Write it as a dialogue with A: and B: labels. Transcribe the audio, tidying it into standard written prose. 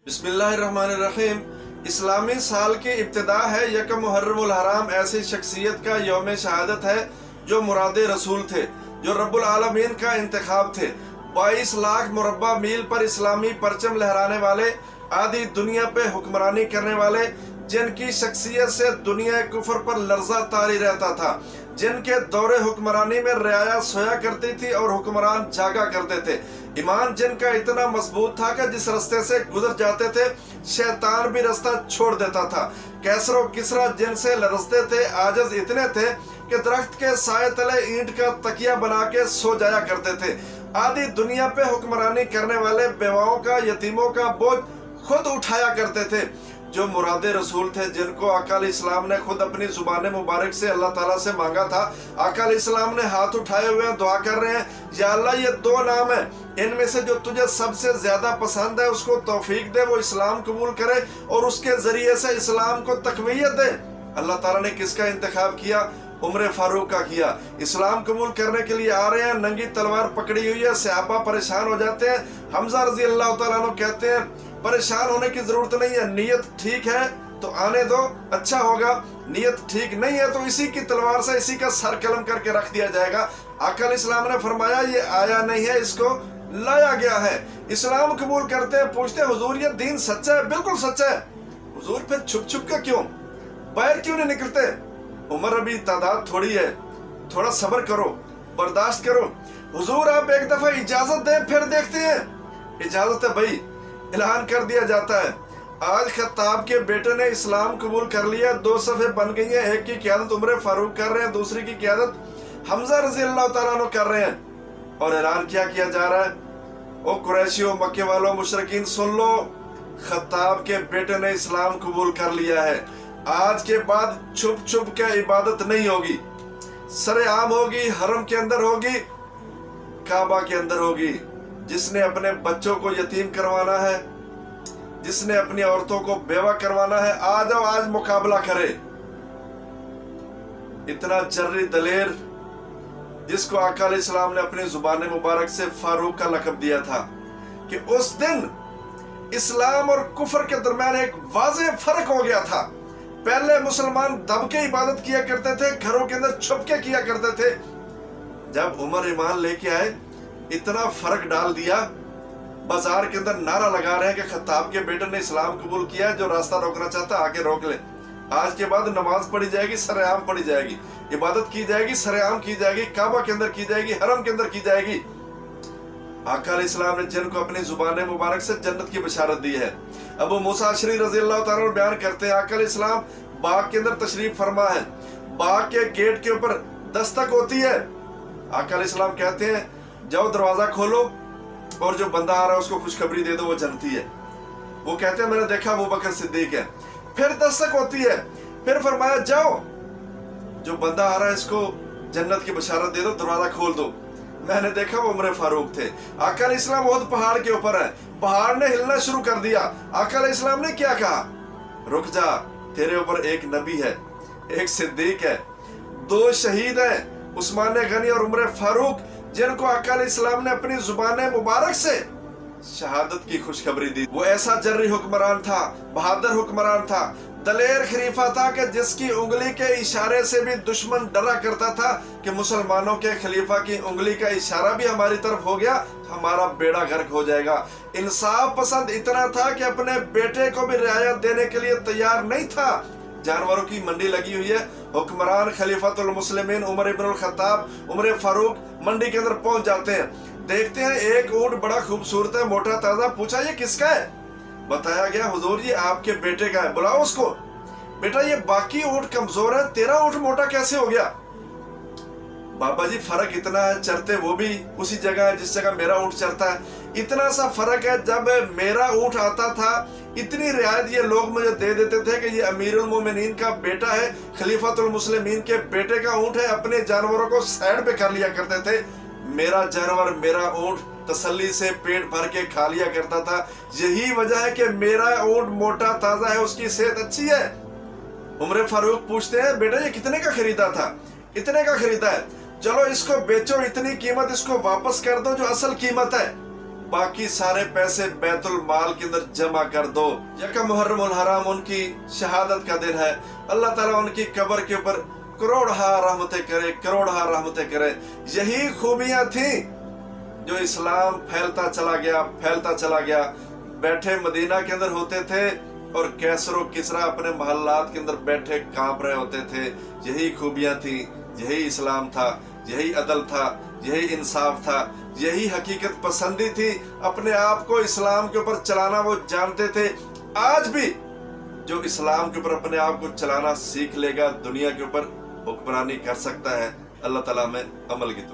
A: बिस्मिल्लाहिर्रहमानिर्रहीम। इस्लामी साल की इब्तिदा है। यकम मुहर्रमुल हराम ऐसी शख्सियत का यौम शहादत है जो मुराद रसूल थे, जो रब्बुल आलमीन का इंतखाब थे। 22 लाख मुरब्बा मील पर इस्लामी परचम लहराने वाले, आधी दुनिया पे हुक्मरानी करने वाले, जिनकी शख्सियत से दुनिया कुफर पर लर्जा तारी रहता था, जिनके दौरे हुक्मरानी में रियाया सोया करती थी और हुक्मरान जागा करते थे। ईमान जिनका इतना मजबूत था कि जिस रास्ते से गुजर जाते थे शैतान भी रास्ता छोड़ देता था। कैसरो किसरा जिनसे लरसते थे, आजज इतने थे कि दरख्त के साए तले ईंट का तकिया बना के सो जाया करते थे। आधी दुनिया पे हुक्मरानी करने वाले बेवाओं का, यतीमों का बोझ खुद उठाया करते थे, जो मुराद रसूल थे, जिनको आका इस्लाम ने खुद अपनी जुबान मुबारक से अल्लाह ताला से मांगा था। आका इस्लाम ने हाथ उठाए हुए दुआ कर रहे हैं, या अल्लाह ये दो नाम है, इनमें से जो तुझे सबसे ज्यादा पसंद है उसको तौफीक दे, वो इस्लाम कबूल करे और उसके जरिए से इस्लाम को तकवीयत दे। अल्लाह ताला ने किसका इंतखाब किया? उमर फारूक का किया। इस्लाम कबूल करने के लिए आ रहे हैं, नंगी तलवार पकड़ी हुई है, सहाबा परेशान हो जाते हैं। हमजा रजी अल्लाह तआला अन्हु कहते हैं परेशान होने की जरूरत नहीं है, नियत ठीक है तो आने दो, अच्छा होगा। नियत ठीक नहीं है तो इसी की तलवार से इसी का सर कलम करके रख दिया जाएगा। आका इस्लाम ने फरमाया ये आया नहीं है, इसको लाया गया है। इस्लाम कबूल करते हैं, पूछते हैं हुजूर ये दीन सच्चा है? बिल्कुल सच्चा है। हुजूर फिर छुप छुप के क्यों, बाहर क्यों नहीं निकलते? उम्र अभी तादाद थोड़ी है, थोड़ा सब्र करो, बर्दाश्त करो। हुजूर आप एक दफा इजाजत दें फिर देखते हैं। इजाजत है भाई, ऐलान कर दिया जाता है। आज खत्ताब के बेटे ने इस्लाम कबूल कर लिया, 2 सफ़े बन गई हैं। एक की क़यादत उमर फारूक कर रहे हैं, दूसरी की क़यादत हमजा रज़ी अल्लाह तआला अन्हु कर रहे हैं। और ऐलान क्या किया जा रहा है? ओ कुरैशियों, मक्के वालों, मुशरिकीन सुन लो, खत्ताब के बेटे ने इस्लाम कबूल कर लिया है। आज के बाद छुप छुप के इबादत नहीं होगी, सरेआम होगी, हरम के अंदर होगी, काबा के अंदर होगी। जिसने अपने बच्चों को यतीम करवाना है, जिसने अपनी औरतों को बेवा करवाना है, आ जाओ आज मुकाबला करे। इतना जर्री दलेर जिसको आका इस्लाम ने अपनी जुबान मुबारक से फारूक का लक़ब दिया था, कि उस दिन इस्लाम और कुफर के दरमियान एक वाज़ेह फर्क हो गया था। पहले मुसलमान दब के इबादत किया करते थे, घरों के अंदर छुप के किया करते थे। जब उमर ईमान लेके आए, इतना फर्क डाल दिया, बाजार के अंदर नारा लगा रहे हैं कि खत्ताब के बेटे ने इस्लाम कबूल किया है, जो रास्ता रोकना चाहता है आके रोक ले। आज के बाद नमाज पढ़ी जाएगी, सरेआम पढ़ी जाएगी, इबादत की जाएगी, सरेआम की जाएगी, काबा के अंदर की जाएगी, हरम के अंदर की जाएगी। आका इस्लाम ने जिनको अपनी जुबान मुबारक से जन्नत की बशारत दी है। अबू मूसा अशरी रज़ी अल्लाह तआला अन्हु बयान करते हैं, आका इस्लाम बाग के अंदर तशरीफ फरमा है, बाग के गेट के ऊपर दस्तक होती है। आका इस्लाम कहते हैं जाओ दरवाजा खोलो और जो बंदा आ रहा है उसको खुशखबरी दे दो, वो जन्नती है। वो कहते हैं मैंने देखा अबू बकर सिद्दीक है। फिर दस्तक होती है, फिर फरमाया जाओ जो बंदा आ रहा है इसको जन्नत की बशारत दे दो, दरवाजा खोल दो। मैंने देखा वो उमर फारूक थे। आका इस्लाम बहुत पहाड़ के ऊपर है, पहाड़ ने हिलना शुरू कर दिया। आका इस्लाम ने क्या कहा? रुक जा, तेरे ऊपर एक नबी है, एक सिद्दीक है, 2 शहीद हैं, उस्मान गनी और उमर फारूक, जिनको आका इस्लाम ने अपनी जुबान मुबारक से शहादत की खुशखबरी दी। वो ऐसा जर्री हुक्मरान था, बहादुर हुक्मरान था, दलेर खलीफा था कि जिसकी उंगली के इशारे से भी दुश्मन डरा करता था कि मुसलमानों के खलीफा की उंगली का इशारा भी हमारी तरफ हो गया तो हमारा बेड़ा गर्क हो जाएगा। इंसाफ पसंद इतना था कि अपने बेटे को भी रियायत देने के लिए तैयार नहीं था। जानवरों की मंडी लगी हुई है, हुक्मरान खलीफातुल मुस्लिमीन उमर इब्नुल खत्ताब, उमर फारूक मंडी के अंदर पहुंच जाते हैं। देखते हैं एक ऊंट बड़ा खूबसूरत है, मोटा ताजा। पूछा ये किसका है? बताया गया हुजूर ये आपके बेटे का है। बुलाओ उसको। बेटा ये बाकी ऊंट कमजोर है, तेरा ऊंट मोटा कैसे हो गया? बाबा जी फर्क इतना है, चरते वो भी उसी जगह है जिस जगह मेरा ऊंट चरता है। इतना सा फर्क है, जब मेरा ऊंट आता था इतनी रियायत ये लोग मुझे दे देते थे कि ये अमीरुल मोमिनीन का बेटा है, खलीफातुल मुस्लिमीन के बेटे का ऊंट है। अपने जानवरों को साइड पे कर लिया करते थे। मेरा जानवर, मेरा ऊंट तसल्ली से पेट भर के खा लिया करता था। यही वजह है कि मेरा ऊंट मोटा ताजा है, उसकी सेहत अच्छी है। उमर फारूक पूछते हैं बेटा ये कितने का खरीदा था? इतने का खरीदा है। चलो इसको बेचो, इतनी कीमत इसको वापस कर दो जो असल कीमत है। बाकी सारे पैसे बैतुल माल के अंदर जमा कर दो। यकम मुहर्रमुल हराम उनकी शहादत का दिन है। अल्लाह ताला उनकी कब्र के ऊपर करोड़हा रहमतें करे, करोड़हा रहमतें करे। यही खूबियां थी जो इस्लाम फैलता चला गया, फैलता चला गया। बैठे मदीना के अंदर होते थे और कैसरो किसरा अपने महल्लात के अंदर बैठे कांप रहे होते थे। यही खूबियां थी, यही इस्लाम था, यही अदल था, यही इंसाफ था, यही हकीकत पसंदी थी। अपने आप को इस्लाम के ऊपर चलाना वो जानते थे। आज भी जो इस्लाम के ऊपर अपने आप को चलाना सीख लेगा, दुनिया के ऊपर हुक्मरानी कर सकता है। अल्लाह ताला में अमल की